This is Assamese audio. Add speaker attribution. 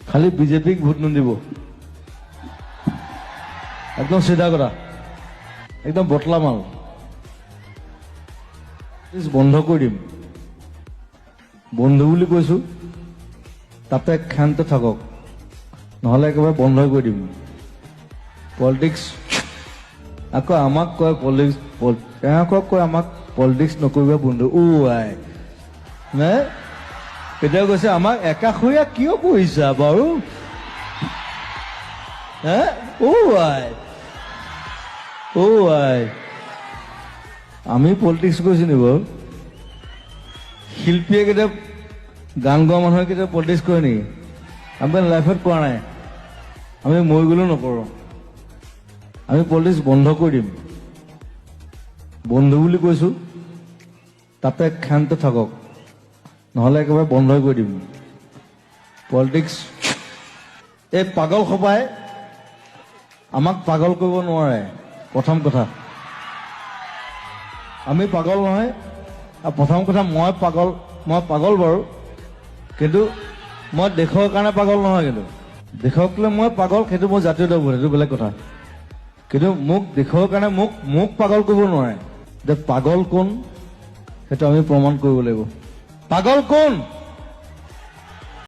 Speaker 1: খালি বিজেপিক ভোট নিদিব একদম চিধা কথা একদম বটলা মাল বন্ধ কৰি দিম বন্ধু বুলি কৈছো তাতে ক্ষান্ত থাকক নহলে একেবাৰে বন্ধ কৰি দিম পলিটিক্স আকৌ আমাক কয় পলিটিক্স তেওঁক কয় আমাক পলিটিক্স নকৰিবা বন্ধু আই নে এতিয়া কৈছে আমাক একাষৰীয়া কিয় কৰিছা বাৰু হে আই আমি পলিটিক্স কৰিছো নি বাৰু শিল্পীয়ে কেতিয়া গান গোৱা মানুহে কেতিয়া পলিটিক্স কৰে নেকি আমি লাইফত কৰা নাই আমি মৰি গ'লেও নকৰোঁ আমি পলিটিক্স বন্ধ কৰি দিম বন্ধু বুলি কৈছো তাতে ক্ষান্ত থাকক নহলে একেবাৰে বন্ধ কৰি দিম পলিটিক্স এই পাগল সপাই আমাক পাগল কৰিব নোৱাৰে প্ৰথম কথা আমি পাগল নহয় আৰু প্ৰথম কথা মই পাগল বাৰু কিন্তু মই দেশৰ কাৰণে পাগল নহয় কিন্তু দেশক লৈ মই পাগল সেইটো মোৰ জাতীয়তাবোধ সেইটো বেলেগ কথা কিন্তু মোক দেশৰ কাৰণে মোক পাগল কৰিব নোৱাৰে যে পাগল কোন সেইটো আমি প্ৰমাণ কৰিব লাগিব পাগল কোন